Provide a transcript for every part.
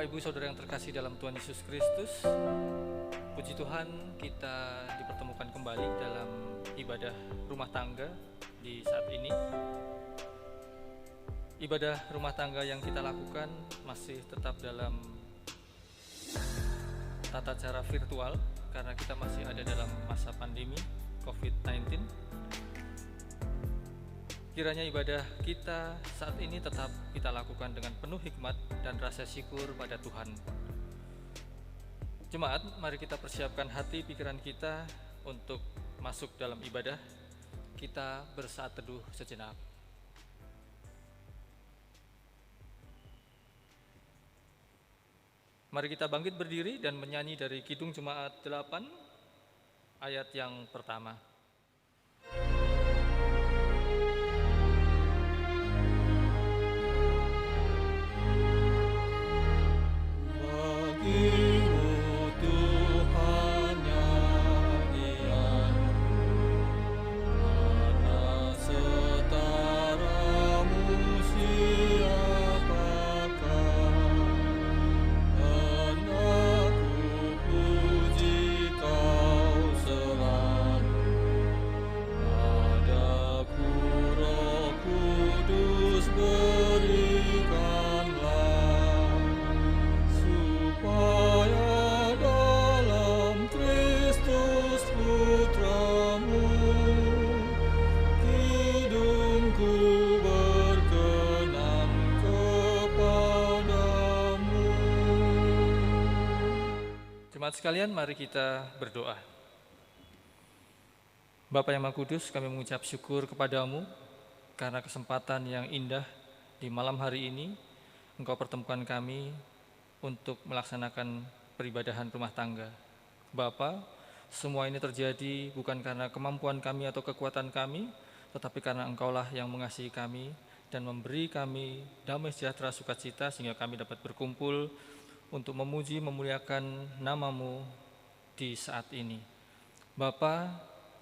Bapak Ibu Saudara yang terkasih dalam Tuhan Yesus Kristus, puji Tuhan kita dipertemukan kembali dalam ibadah rumah tangga di saat ini. Ibadah rumah tangga yang kita lakukan masih tetap dalam tata cara virtual karena kita masih ada dalam masa pandemi COVID-19. Kiranya ibadah kita saat ini tetap kita lakukan dengan penuh hikmat dan rasa syukur pada Tuhan. Jemaat, mari kita persiapkan hati pikiran kita untuk masuk dalam ibadah. Kita bersaat teduh sejenak. Mari kita bangkit berdiri dan menyanyi dari Kidung Jemaat 8 ayat yang pertama. Jemaat sekalian, mari kita berdoa. Bapa yang Maha Kudus, kami mengucap syukur kepadamu karena kesempatan yang indah di malam hari ini Engkau pertemukan kami untuk melaksanakan peribadahan rumah tangga. Bapa, semua ini terjadi bukan karena kemampuan kami atau kekuatan kami, tetapi karena Engkaulah yang mengasihi kami dan memberi kami damai sejahtera sukacita sehingga kami dapat berkumpul untuk memuji memuliakan nama-Mu di saat ini. Bapa,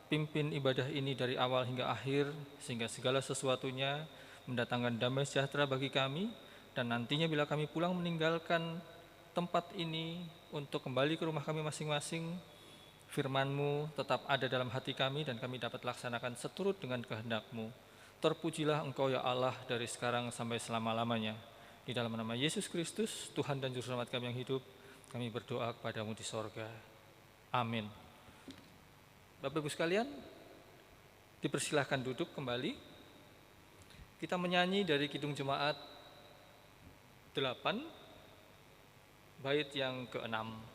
pimpin ibadah ini dari awal hingga akhir sehingga segala sesuatunya mendatangkan damai sejahtera bagi kami, dan nantinya bila kami pulang meninggalkan tempat ini untuk kembali ke rumah kami masing-masing, firman-Mu tetap ada dalam hati kami dan kami dapat laksanakan seturut dengan kehendak-Mu. Terpujilah Engkau ya Allah dari sekarang sampai selama-lamanya. Di dalam nama Yesus Kristus, Tuhan dan Juru Selamat kami yang hidup, kami berdoa kepada-Mu di sorga. Amin. Bapak Ibu sekalian, dipersilahkan duduk kembali. Kita menyanyi dari Kidung Jemaat 8, bait yang ke-6.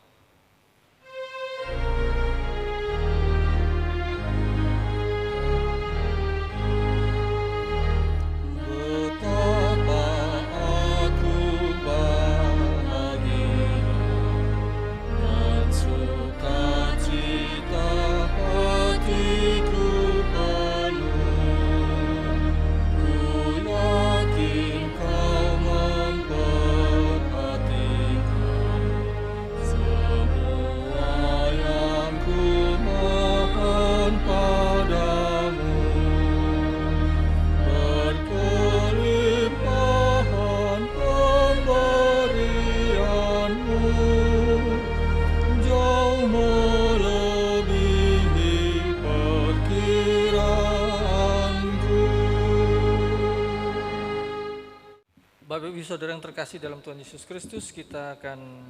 Bapak Ibu Saudara yang terkasih dalam Tuhan Yesus Kristus, kita akan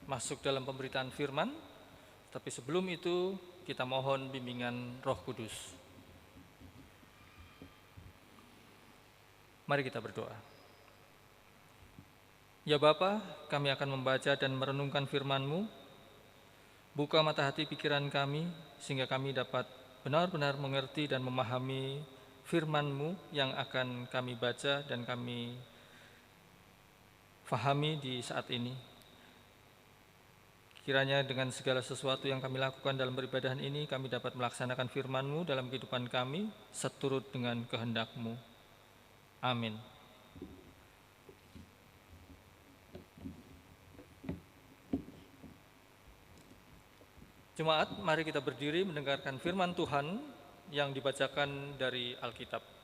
masuk dalam pemberitaan firman. Tapi sebelum itu, kita mohon bimbingan Roh Kudus. Mari kita berdoa. Ya Bapa, kami akan membaca dan merenungkan firman-Mu. Buka mata hati pikiran kami, sehingga kami dapat benar-benar mengerti dan memahami firman-Mu yang akan kami baca dan kami fahami di saat ini. Kiranya dengan segala sesuatu yang kami lakukan dalam peribadahan ini, kami dapat melaksanakan firman-Mu dalam kehidupan kami, seturut dengan kehendak-Mu. Amin. Jemaat, mari kita berdiri mendengarkan firman Tuhan yang dibacakan dari Alkitab.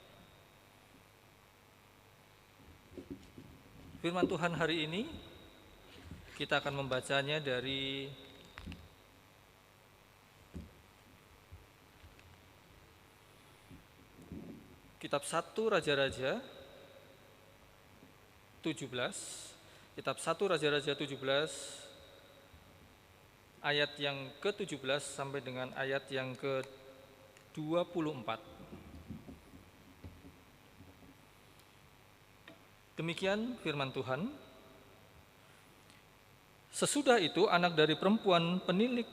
Firman Tuhan hari ini Kita akan membacanya dari kitab 1 Raja-Raja 17, kitab 1 Raja-Raja 17 ayat yang ke-17 sampai dengan ayat yang ke-24. Demikian firman Tuhan. Sesudah itu anak dari perempuan penilik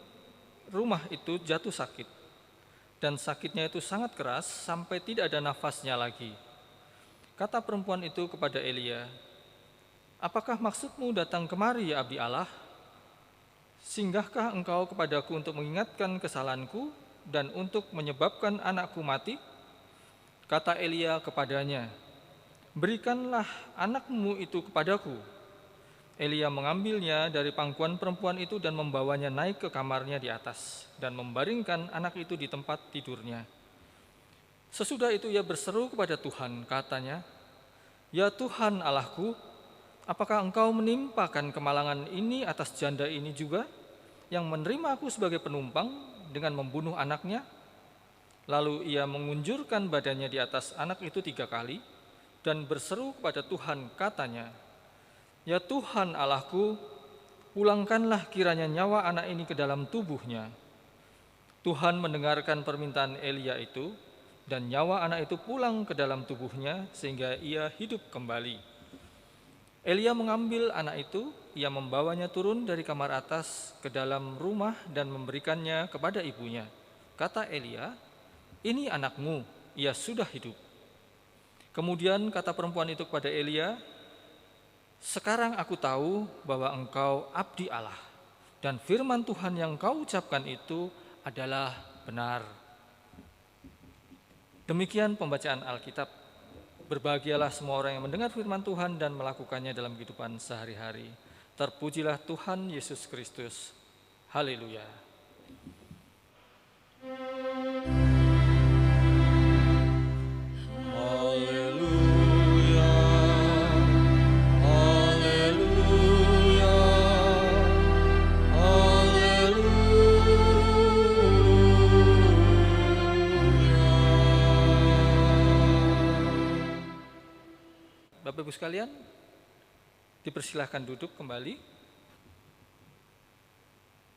rumah itu jatuh sakit, dan sakitnya itu sangat keras sampai tidak ada nafasnya lagi. Kata perempuan itu kepada Elia, "Apakah maksudmu datang kemari, ya abdi Allah? Singgahkah engkau kepadaku untuk mengingatkan kesalahanku dan untuk menyebabkan anakku mati?" Kata Elia kepadanya, "Berikanlah anakmu itu kepadaku." Elia mengambilnya dari pangkuan perempuan itu dan membawanya naik ke kamarnya di atas dan membaringkan anak itu di tempat tidurnya. Sesudah itu ia berseru kepada Tuhan, katanya, "Ya Tuhan Allahku, apakah engkau menimpakan kemalangan ini atas janda ini juga, yang menerima aku sebagai penumpang dengan membunuh anaknya?" Lalu ia mengunjurkan badannya di atas anak itu 3 kali dan berseru kepada Tuhan, katanya, "Ya Tuhan Allahku, pulangkanlah kiranya nyawa anak ini ke dalam tubuhnya." Tuhan mendengarkan permintaan Elia itu, dan nyawa anak itu pulang ke dalam tubuhnya sehingga ia hidup kembali. Elia mengambil anak itu, ia membawanya turun dari kamar atas ke dalam rumah dan memberikannya kepada ibunya. Kata Elia, "Ini anakmu, ia sudah hidup." Kemudian kata perempuan itu kepada Elia, "Sekarang aku tahu bahwa engkau abdi Allah, dan firman Tuhan yang kau ucapkan itu adalah benar." Demikian pembacaan Alkitab. Berbahagialah semua orang yang mendengar firman Tuhan dan melakukannya dalam kehidupan sehari-hari. Terpujilah Tuhan Yesus Kristus. Haleluya. Bapak Ibu sekalian, dipersilahkan duduk kembali.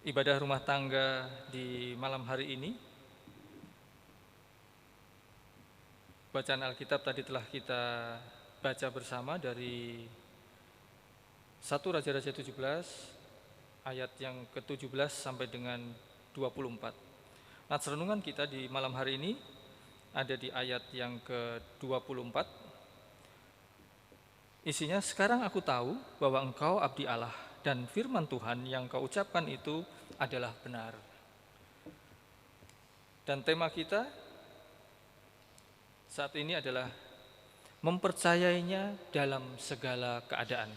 Ibadah rumah tangga di malam hari ini, bacaan Alkitab tadi telah kita baca bersama dari 1 Raja-Raja 17 ayat yang ke-17 sampai dengan 24. Nats renungan kita di malam hari ini ada di ayat yang ke-24. Isinya, "Sekarang aku tahu bahwa engkau abdi Allah, dan firman Tuhan yang kau ucapkan itu adalah benar." Dan tema kita saat ini adalah mempercayainya dalam segala keadaan.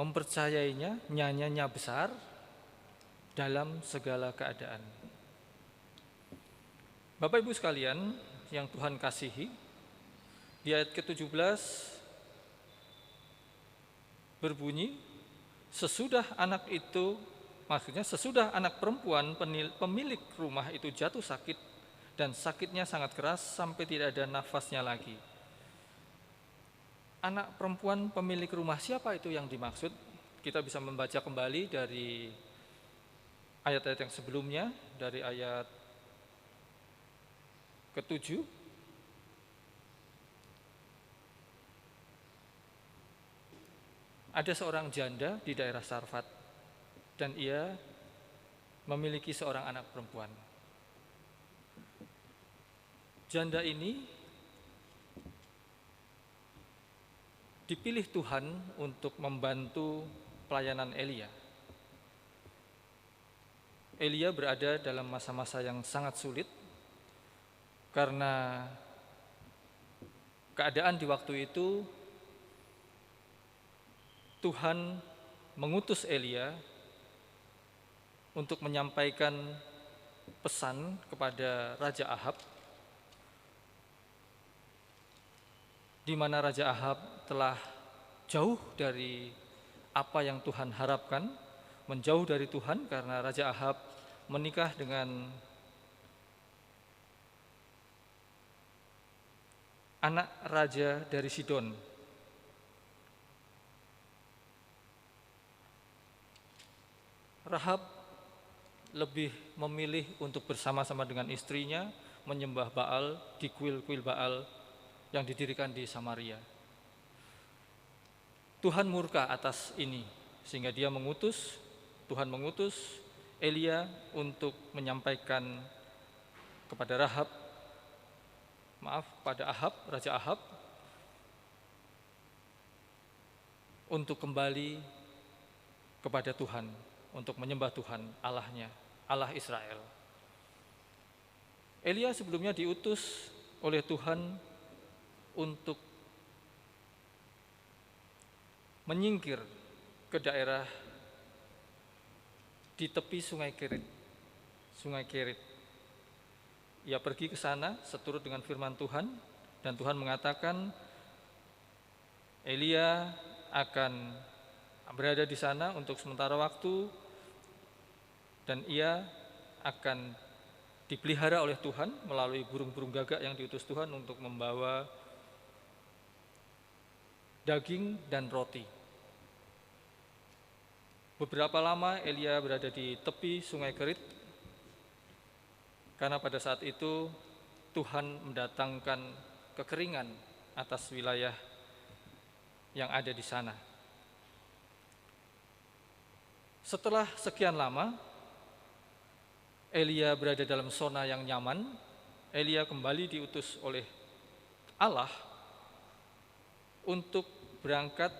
Mempercayainya, nyanyanya besar dalam segala keadaan. Bapak Ibu sekalian yang Tuhan kasihi, di ayat ke-17 berbunyi, sesudah anak perempuan pemilik rumah itu jatuh sakit, dan sakitnya sangat keras sampai tidak ada nafasnya lagi. Anak perempuan pemilik rumah, siapa itu yang dimaksud? Kita bisa membaca kembali dari ayat-ayat yang sebelumnya, dari ayat ke-7. Ada seorang janda di daerah Sarfat, dan ia memiliki seorang anak perempuan. Janda ini dipilih Tuhan untuk membantu pelayanan Elia. Elia berada dalam masa-masa yang sangat sulit karena keadaan di waktu itu Tuhan mengutus Elia untuk menyampaikan pesan kepada Raja Ahab, di mana Raja Ahab telah jauh dari apa yang Tuhan harapkan, menjauh dari Tuhan karena Raja Ahab menikah dengan anak raja dari Sidon. Rahab lebih memilih untuk bersama-sama dengan istrinya menyembah Baal di kuil-kuil Baal yang didirikan di Samaria. Tuhan murka atas ini sehingga Tuhan mengutus Elia untuk menyampaikan kepada Raja Ahab untuk kembali kepada Tuhan, untuk menyembah Tuhan Allahnya, Allah Israel. Elia sebelumnya diutus oleh Tuhan untuk menyingkir ke daerah di tepi Sungai Kerit. Ia pergi ke sana seturut dengan firman Tuhan, dan Tuhan mengatakan Elia akan berada di sana untuk sementara waktu, dan ia akan dipelihara oleh Tuhan melalui burung-burung gagak yang diutus Tuhan untuk membawa daging dan roti. Beberapa lama Elia berada di tepi Sungai Kerit, karena pada saat itu Tuhan mendatangkan kekeringan atas wilayah yang ada di sana. Setelah sekian lama Elia berada dalam zona yang nyaman, Elia kembali diutus oleh Allah untuk berangkat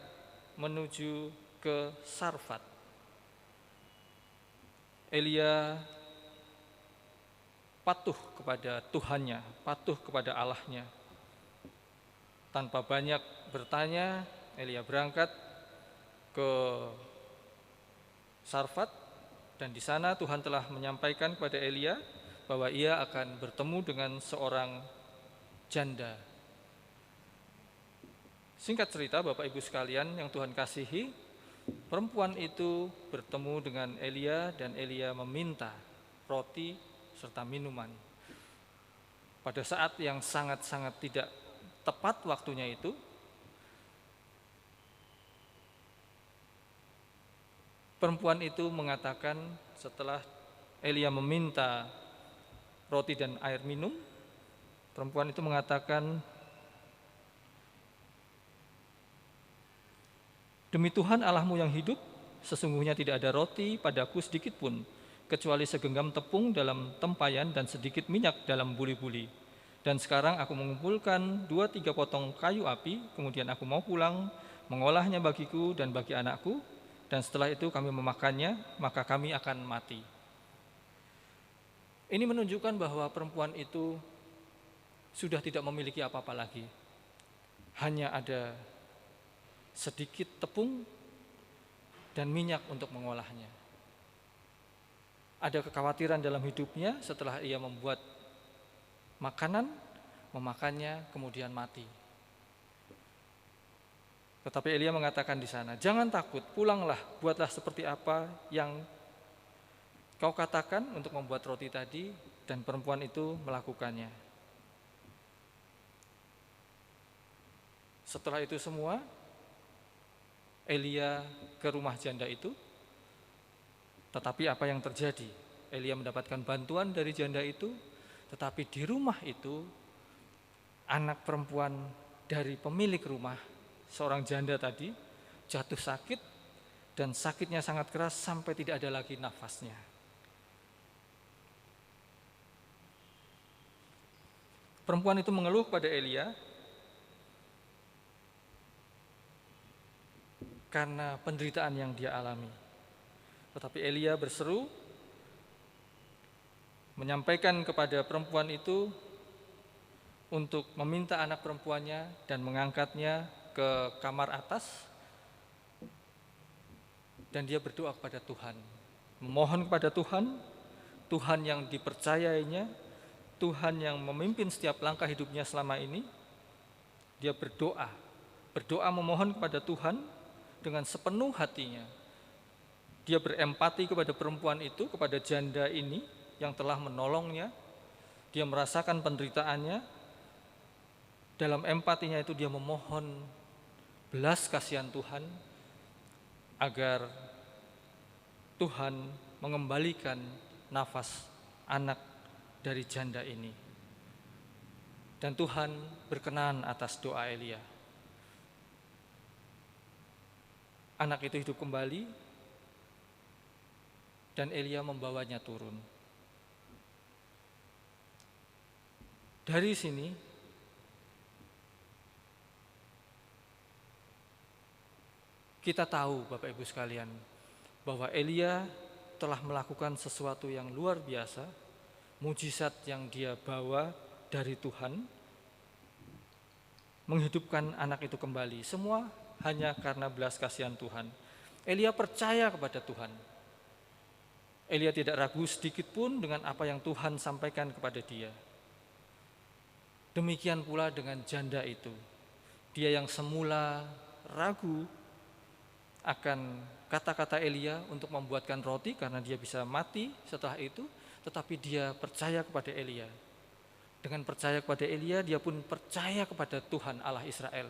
menuju ke Sarfat. Elia patuh kepada Tuhannya, patuh kepada Allahnya. Tanpa banyak bertanya, Elia berangkat ke Sarfat, dan di sana Tuhan telah menyampaikan kepada Elia bahwa ia akan bertemu dengan seorang janda. Singkat cerita, Bapak Ibu sekalian yang Tuhan kasihi, perempuan itu bertemu dengan Elia dan Elia meminta roti serta minuman. Pada saat yang sangat-sangat tidak tepat waktunya itu, perempuan itu mengatakan setelah Elia meminta roti dan air minum, perempuan itu mengatakan, "Demi Tuhan Allahmu yang hidup, sesungguhnya tidak ada roti padaku sedikit pun, kecuali segenggam tepung dalam tempayan dan sedikit minyak dalam buli-buli. Dan sekarang aku mengumpulkan 2-3 potong kayu api, kemudian aku mau pulang, mengolahnya bagiku dan bagi anakku, dan setelah itu kami memakannya, maka kami akan mati." Ini menunjukkan bahwa perempuan itu sudah tidak memiliki apa-apa lagi. Hanya ada sedikit tepung dan minyak untuk mengolahnya. Ada kekhawatiran dalam hidupnya setelah ia membuat makanan, memakannya, kemudian mati. Tetapi Elia mengatakan di sana, "Jangan takut, pulanglah, buatlah seperti apa yang kau katakan untuk membuat roti tadi." Dan perempuan itu melakukannya. Setelah itu semua, Elia ke rumah janda itu, tetapi apa yang terjadi? Elia mendapatkan bantuan dari janda itu, tetapi di rumah itu anak perempuan dari pemilik rumah, seorang janda tadi, jatuh sakit, dan sakitnya sangat keras sampai tidak ada lagi nafasnya. Perempuan itu mengeluh kepada Elia karena penderitaan yang dia alami. Tetapi Elia berseru, menyampaikan kepada perempuan itu untuk meminta anak perempuannya dan mengangkatnya ke kamar atas, dan dia berdoa kepada Tuhan, memohon kepada Tuhan, Tuhan yang dipercayainya, Tuhan yang memimpin setiap langkah hidupnya selama ini. Dia berdoa memohon kepada Tuhan dengan sepenuh hatinya. Dia berempati kepada perempuan itu, kepada janda ini yang telah menolongnya. Dia merasakan penderitaannya. Dalam empatinya itu dia memohon belas kasihan Tuhan agar Tuhan mengembalikan nafas anak dari janda ini. Dan Tuhan berkenan atas doa Elia. Anak itu hidup kembali dan Elia membawanya turun. Dari sini kita tahu, Bapak Ibu sekalian, bahwa Elia telah melakukan sesuatu yang luar biasa, mujizat yang dia bawa dari Tuhan, menghidupkan anak itu kembali. Semua hanya karena belas kasihan Tuhan. Elia percaya kepada Tuhan. Elia tidak ragu sedikit pun dengan apa yang Tuhan sampaikan kepada dia. Demikian pula dengan janda itu. Dia yang semula ragu akan kata-kata Elia untuk membuatkan roti karena dia bisa mati setelah itu, tetapi dia percaya kepada Elia. Dengan percaya kepada Elia, dia pun percaya kepada Tuhan Allah Israel,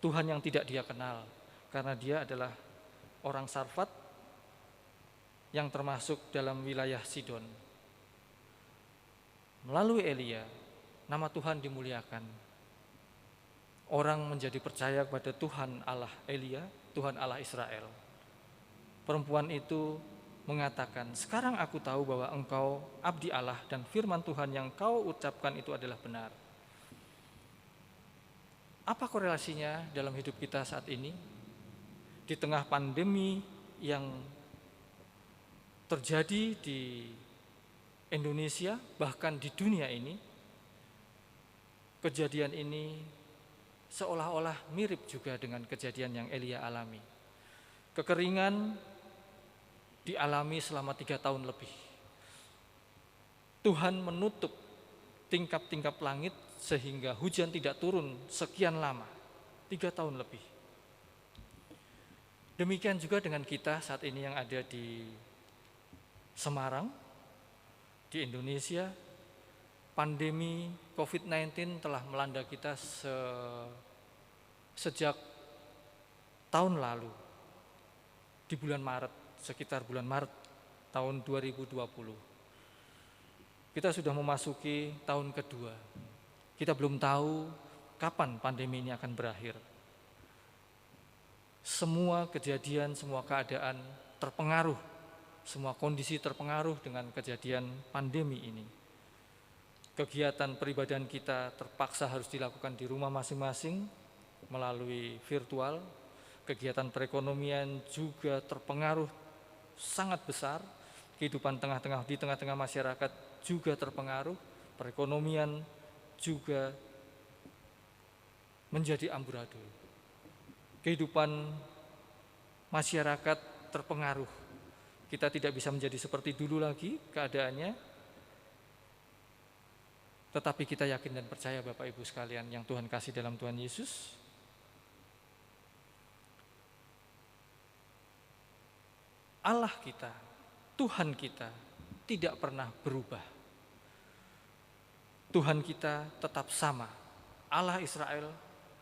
Tuhan yang tidak dia kenal, karena dia adalah orang Sarfat yang termasuk dalam wilayah Sidon. Melalui Elia, nama Tuhan dimuliakan. Orang menjadi percaya kepada Tuhan Allah Elia, Tuhan Allah Israel. Perempuan itu mengatakan, sekarang aku tahu bahwa engkau abdi Allah dan firman Tuhan yang kau ucapkan itu adalah benar. Apa korelasinya dalam hidup kita saat ini? Di tengah pandemi yang terjadi di Indonesia, bahkan di dunia ini, kejadian ini seolah-olah mirip juga dengan kejadian yang Elia alami. Kekeringan dialami selama 3 tahun lebih. Tuhan menutup tingkap-tingkap langit sehingga hujan tidak turun sekian lama, 3 tahun lebih. Demikian juga dengan kita saat ini yang ada di Semarang, di Indonesia. Pandemi COVID-19 telah melanda kita sejak tahun lalu, di bulan Maret, sekitar bulan Maret tahun 2020. Kita sudah memasuki tahun kedua. Kita belum tahu kapan pandemi ini akan berakhir. Semua kejadian, semua keadaan terpengaruh, semua kondisi terpengaruh dengan kejadian pandemi ini. Kegiatan peribadahan kita terpaksa harus dilakukan di rumah masing-masing melalui virtual. Kegiatan perekonomian juga terpengaruh sangat besar. Kehidupan di tengah-tengah masyarakat juga terpengaruh. Perekonomian juga menjadi amburadul. Kehidupan masyarakat terpengaruh. Kita tidak bisa menjadi seperti dulu lagi keadaannya. Tetapi kita yakin dan percaya, Bapak Ibu sekalian yang Tuhan kasih dalam Tuhan Yesus, Allah kita, Tuhan kita tidak pernah berubah. Tuhan kita tetap sama. Allah Israel,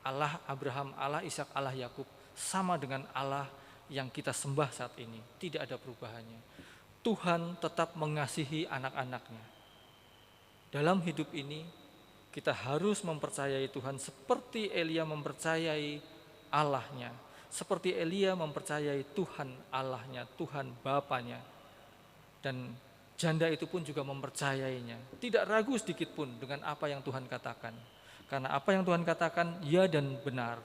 Allah Abraham, Allah Ishak, Allah Yakub, sama dengan Allah yang kita sembah saat ini. Tidak ada perubahannya. Tuhan tetap mengasihi anak-anaknya. Dalam hidup ini kita harus mempercayai Tuhan seperti Elia mempercayai Allahnya, seperti Elia mempercayai Tuhan Allahnya, Tuhan Bapanya. Dan janda itu pun juga mempercayainya, tidak ragu sedikit pun dengan apa yang Tuhan katakan. Karena apa yang Tuhan katakan ya dan benar.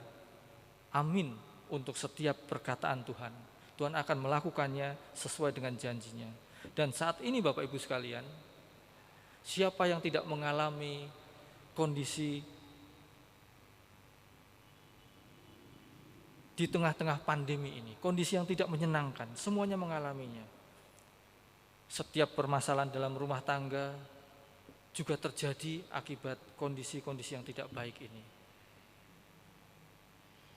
Amin untuk setiap perkataan Tuhan. Tuhan akan melakukannya sesuai dengan janjinya. Dan saat ini Bapak Ibu sekalian, siapa yang tidak mengalami kondisi di tengah-tengah pandemi ini, kondisi yang tidak menyenangkan, semuanya mengalaminya. Setiap permasalahan dalam rumah tangga juga terjadi akibat kondisi-kondisi yang tidak baik ini.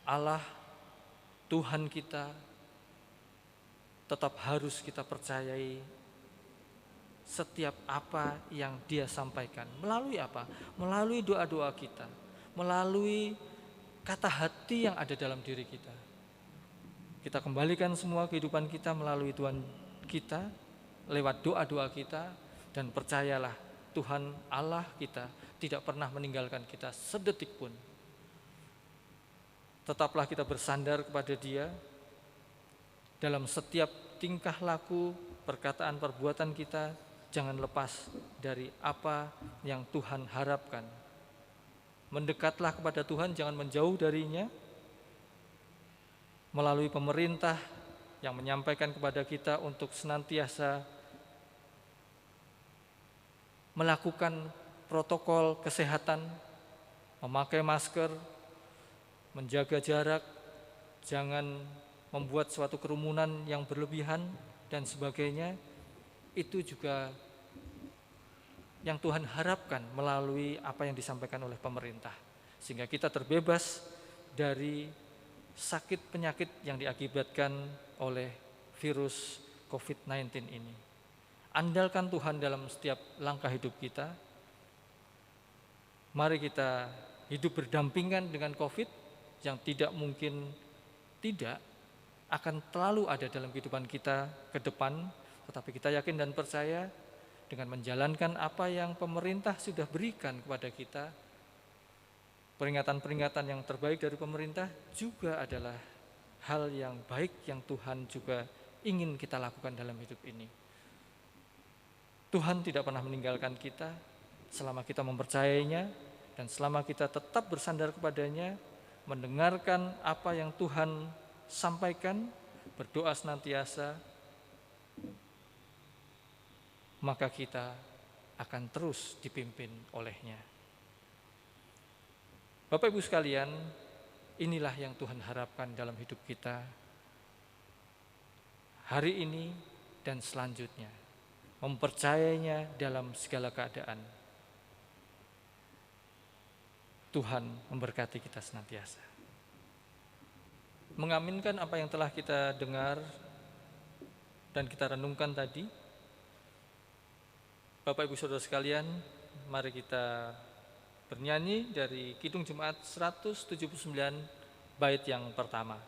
Allah Tuhan kita tetap harus kita percayai setiap apa yang Dia sampaikan. Melalui apa? Melalui doa-doa kita, melalui kata hati yang ada dalam diri kita. Kita kembalikan semua kehidupan kita melalui Tuhan kita, lewat doa-doa kita, dan percayalah Tuhan Allah kita tidak pernah meninggalkan kita sedetik pun. Tetaplah kita bersandar kepada Dia dalam setiap tingkah laku, perkataan, perbuatan kita. Jangan lepas dari apa yang Tuhan harapkan. Mendekatlah kepada Tuhan, jangan menjauh darinya. Melalui pemerintah yang menyampaikan kepada kita untuk senantiasa melakukan protokol kesehatan, memakai masker, menjaga jarak, jangan membuat suatu kerumunan yang berlebihan dan sebagainya. Itu juga yang Tuhan harapkan melalui apa yang disampaikan oleh pemerintah, sehingga kita terbebas dari sakit penyakit yang diakibatkan oleh virus COVID-19 ini. Andalkan Tuhan dalam setiap langkah hidup kita. Mari kita hidup berdampingan dengan COVID yang tidak mungkin tidak akan selalu ada dalam kehidupan kita ke depan, tetapi kita yakin dan percaya dengan menjalankan apa yang pemerintah sudah berikan kepada kita. Peringatan-peringatan yang terbaik dari pemerintah juga adalah hal yang baik yang Tuhan juga ingin kita lakukan dalam hidup ini. Tuhan tidak pernah meninggalkan kita selama kita mempercayainya dan selama kita tetap bersandar kepadanya, mendengarkan apa yang Tuhan sampaikan, berdoa senantiasa, maka kita akan terus dipimpin olehnya. Bapak Ibu sekalian, inilah yang Tuhan harapkan dalam hidup kita hari ini dan selanjutnya. Mempercayainya dalam segala keadaan. Tuhan memberkati kita senantiasa. Mengaminkan apa yang telah kita dengar dan kita renungkan tadi. Bapak Ibu Saudara sekalian, mari kita bernyanyi dari Kidung Jemaat 179 bait yang pertama.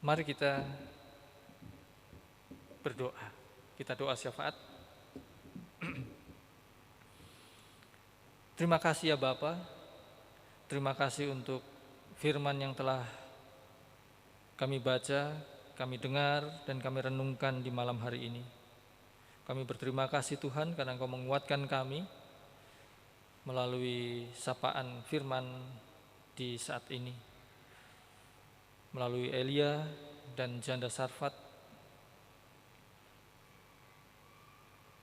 Mari kita berdoa. Kita doa syafaat. Terima kasih ya Bapa. Terima kasih untuk firman yang telah kami baca, kami dengar, dan kami renungkan di malam hari ini. Kami berterima kasih Tuhan karena Engkau menguatkan kami melalui sapaan firman di saat ini. Melalui Elia dan Janda Sarfat,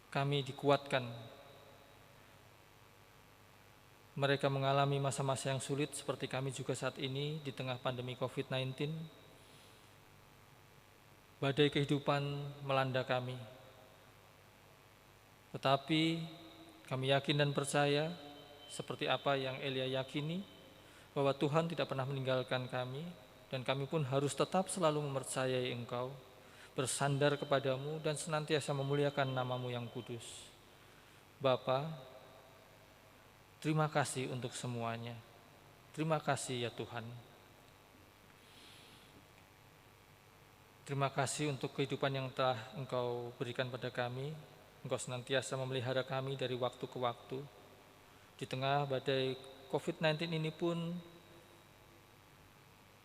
kami dikuatkan. Mereka mengalami masa-masa yang sulit seperti kami juga saat ini di tengah pandemi COVID-19. Badai kehidupan melanda kami. Tetapi kami yakin dan percaya seperti apa yang Elia yakini, bahwa Tuhan tidak pernah meninggalkan kami. Dan kami pun harus tetap selalu mempercayai Engkau, bersandar kepadamu dan senantiasa memuliakan nama-Mu yang kudus. Bapa, terima kasih untuk semuanya. Terima kasih ya Tuhan. Terima kasih untuk kehidupan yang telah Engkau berikan pada kami. Engkau senantiasa memelihara kami dari waktu ke waktu. Di tengah badai COVID-19 ini pun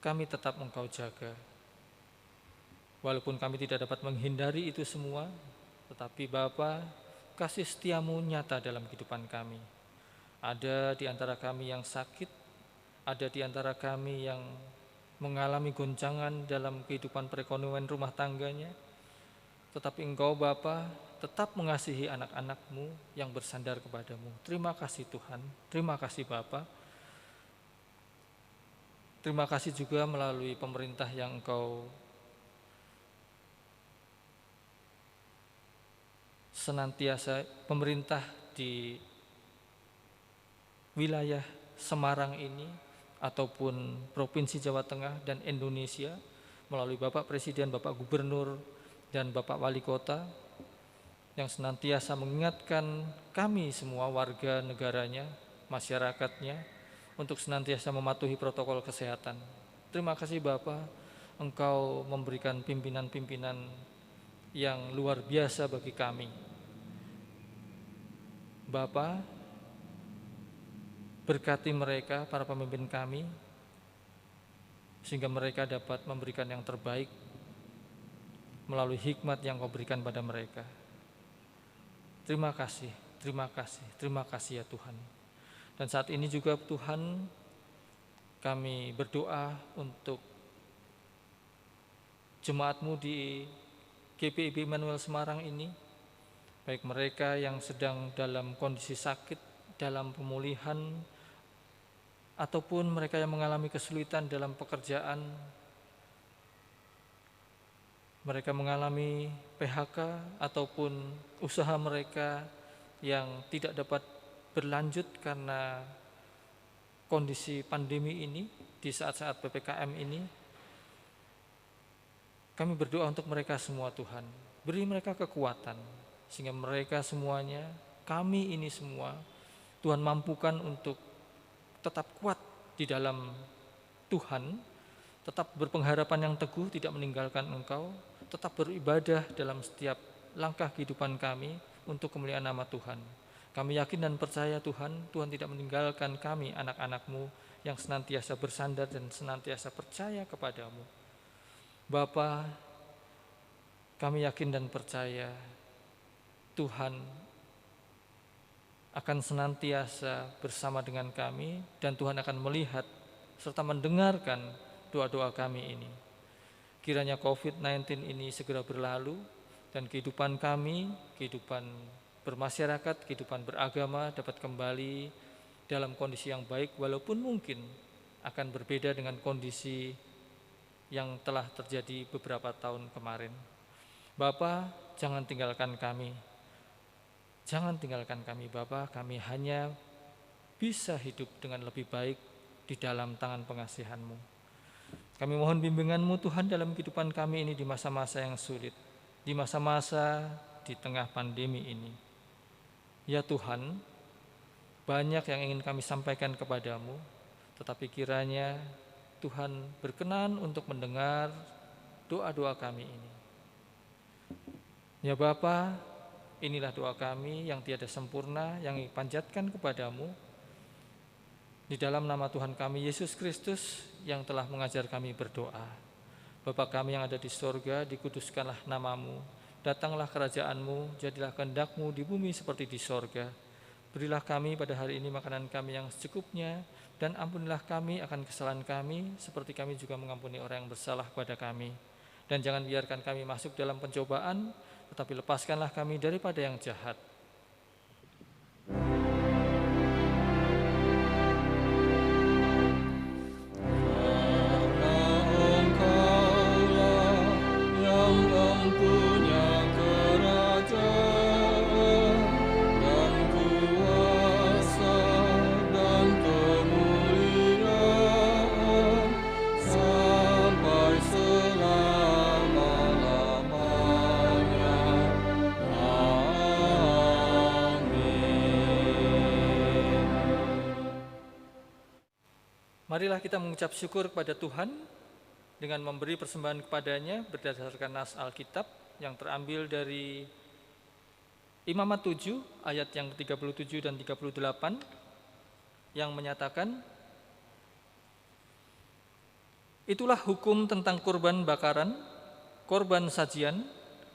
kami tetap Engkau jaga. Walaupun kami tidak dapat menghindari itu semua, tetapi Bapa, kasih setiamu nyata dalam kehidupan kami. Ada di antara kami yang sakit, ada di antara kami yang mengalami goncangan dalam kehidupan perekonomian rumah tangganya, tetapi Engkau Bapa tetap mengasihi anak-anak-Mu yang bersandar kepadamu. Terima kasih Tuhan, terima kasih Bapa. Terima kasih juga melalui pemerintah yang Engkau senantiasa, pemerintah di wilayah Semarang ini ataupun Provinsi Jawa Tengah dan Indonesia melalui Bapak Presiden, Bapak Gubernur, dan Bapak Wali Kota yang senantiasa mengingatkan kami semua warga negaranya, masyarakatnya untuk senantiasa mematuhi protokol kesehatan. Terima kasih Bapak, Engkau memberikan pimpinan-pimpinan yang luar biasa bagi kami. Bapak, berkati mereka, para pemimpin kami, sehingga mereka dapat memberikan yang terbaik melalui hikmat yang Kau berikan pada mereka. Terima kasih, terima kasih, terima kasih ya Tuhan. Dan saat ini juga Tuhan, kami berdoa untuk jemaat-Mu di GPIB Immanuel Semarang ini, baik mereka yang sedang dalam kondisi sakit, dalam pemulihan, ataupun mereka yang mengalami kesulitan dalam pekerjaan, mereka mengalami PHK ataupun usaha mereka yang tidak dapat berlanjut karena kondisi pandemi ini di saat-saat PPKM ini. Kami berdoa untuk mereka semua Tuhan, beri mereka kekuatan sehingga mereka semuanya, kami ini semua, Tuhan mampukan untuk tetap kuat di dalam Tuhan, tetap berpengharapan yang teguh, tidak meninggalkan Engkau, tetap beribadah dalam setiap langkah kehidupan kami untuk kemuliaan nama Tuhan. Kami yakin dan percaya Tuhan, Tuhan tidak meninggalkan kami anak-anak-Mu yang senantiasa bersandar dan senantiasa percaya kepadamu. Bapa, kami yakin dan percaya Tuhan akan senantiasa bersama dengan kami dan Tuhan akan melihat serta mendengarkan doa-doa kami ini. Kiranya COVID-19 ini segera berlalu dan kehidupan kami, kehidupan bermasyarakat, kehidupan beragama dapat kembali dalam kondisi yang baik, walaupun mungkin akan berbeda dengan kondisi yang telah terjadi beberapa tahun kemarin. Bapa, jangan tinggalkan kami. Jangan tinggalkan kami Bapa, kami hanya bisa hidup dengan lebih baik di dalam tangan pengasihan-Mu. Kami mohon bimbingan-Mu Tuhan dalam kehidupan kami ini di masa-masa yang sulit, di masa-masa di tengah pandemi ini. Ya Tuhan, banyak yang ingin kami sampaikan kepadamu, tetapi kiranya Tuhan berkenan untuk mendengar doa-doa kami ini. Ya Bapa, inilah doa kami yang tiada sempurna yang dipanjatkan kepadamu di dalam nama Tuhan kami Yesus Kristus yang telah mengajar kami berdoa. Bapa kami yang ada di sorga, dikuduskanlah namamu, datanglah kerajaan-Mu, jadilah kehendak-Mu di bumi seperti di sorga. Berilah kami pada hari ini makanan kami yang secukupnya, dan ampunilah kami akan kesalahan kami, seperti kami juga mengampuni orang yang bersalah kepada kami. Dan jangan biarkan kami masuk dalam pencobaan, tetapi lepaskanlah kami daripada yang jahat. Sampai selama. 「あなたの声がやんとにゃくらじゃ」Marilah kita mengucap syukur kepada Tuhan dengan memberi persembahan kepadanya berdasarkan nas Alkitab yang terambil dari Imamat 7 ayat yang ke-37 dan 38 yang menyatakan, itulah hukum tentang korban bakaran, korban sajian,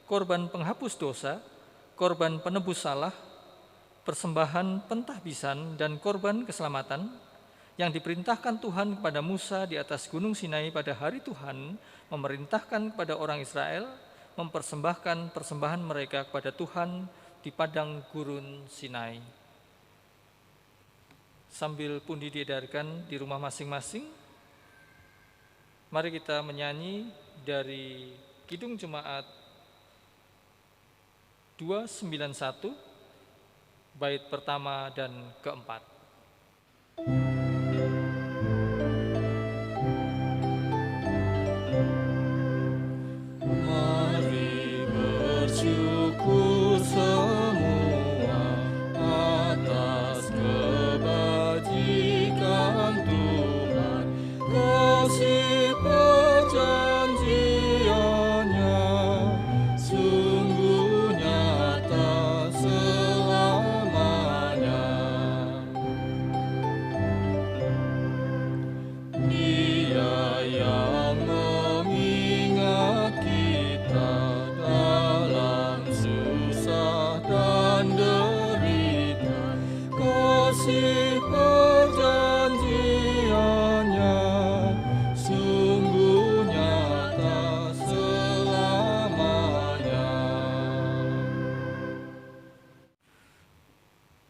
korban penghapus dosa, korban penebus salah, persembahan pentahbisan, dan korban keselamatan yang diperintahkan Tuhan kepada Musa di atas Gunung Sinai pada hari Tuhan memerintahkan kepada orang Israel mempersembahkan persembahan mereka kepada Tuhan di padang gurun Sinai. Sambil pundi diedarkan di rumah masing-masing, mari kita menyanyi dari Kidung Jemaat 291, bait pertama dan keempat. Mari bersyukur semua atas kebajikan Tuhan, kasih perjanjiannya sungguh nyata selamanya. Dia yang mengingat kita dalam susah dan derita, kasih perjanjiannya sungguh nyata selamanya.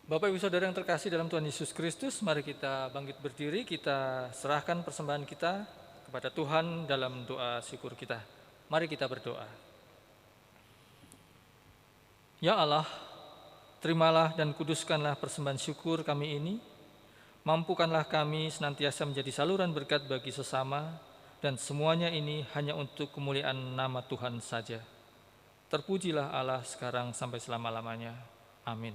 Bapak Ibu Saudara yang terkasih dalam Tuhan Yesus Kristus, mari kita bangkit berdiri, kita serahkan persembahan kita kepada Tuhan dalam doa syukur kita. Mari kita berdoa. Ya Allah, terimalah dan kuduskanlah persembahan syukur kami ini. Mampukanlah kami senantiasa menjadi saluran berkat bagi sesama, dan semuanya ini hanya untuk kemuliaan nama Tuhan saja. Terpujilah Allah sekarang sampai selama-lamanya. Amin.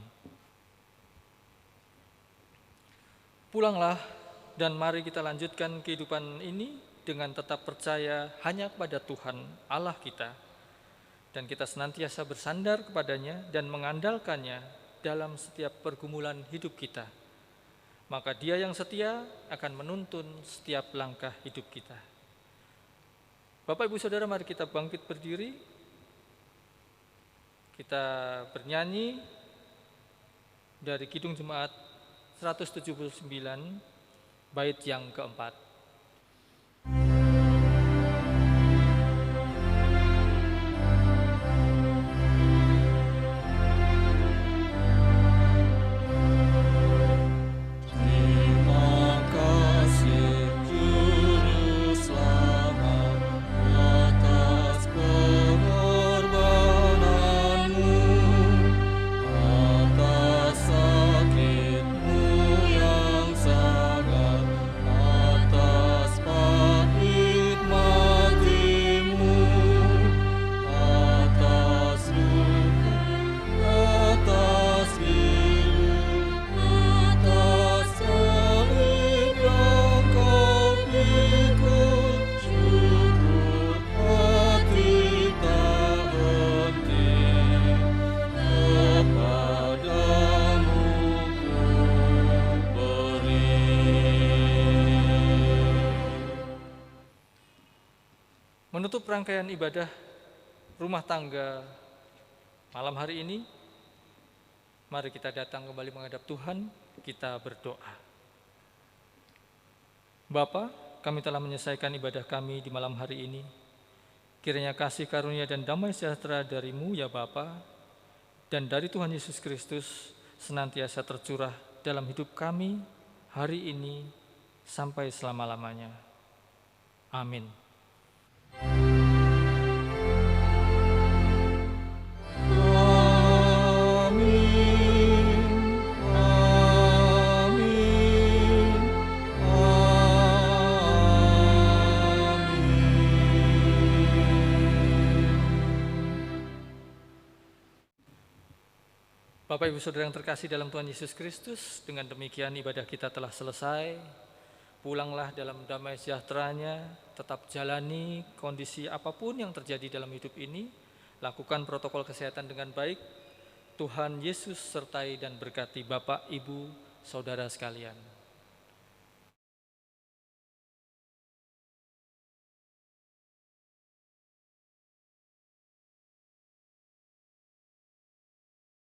Pulanglah dan mari kita lanjutkan kehidupan ini dengan tetap percaya hanya kepada Tuhan Allah kita, dan kita senantiasa bersandar kepadanya dan mengandalkannya dalam setiap pergumulan hidup kita. Maka Dia yang setia akan menuntun setiap langkah hidup kita. Bapak Ibu Saudara, mari kita bangkit berdiri. Kita bernyanyi dari Kidung Jemaat 179, bait yang keempat. Terima kasih Juru Selamat atas pengorbananmu, atas sakitmu yang sangat, atas pahit matimu, atas luka, atas pilu, atas salib yang kau pikul. Syukur hati tak henti, kepadamu ku beri. Menutup rangkaian ibadah rumah tangga malam hari ini, mari kita datang kembali menghadap Tuhan, kita berdoa. Bapa, kami telah menyelesaikan ibadah kami di malam hari ini. Kiranya kasih karunia dan damai sejahtera dari-Mu ya Bapa, dan dari Tuhan Yesus Kristus senantiasa tercurah dalam hidup kami hari ini sampai selama-lamanya. Amin. Bapak Ibu Saudara yang terkasih dalam Tuhan Yesus Kristus, dengan demikian ibadah kita telah selesai. Pulanglah dalam damai sejahtera-Nya, tetap jalani kondisi apapun yang terjadi dalam hidup ini, lakukan protokol kesehatan dengan baik. Tuhan Yesus sertai dan berkati Bapak, Ibu, Saudara sekalian.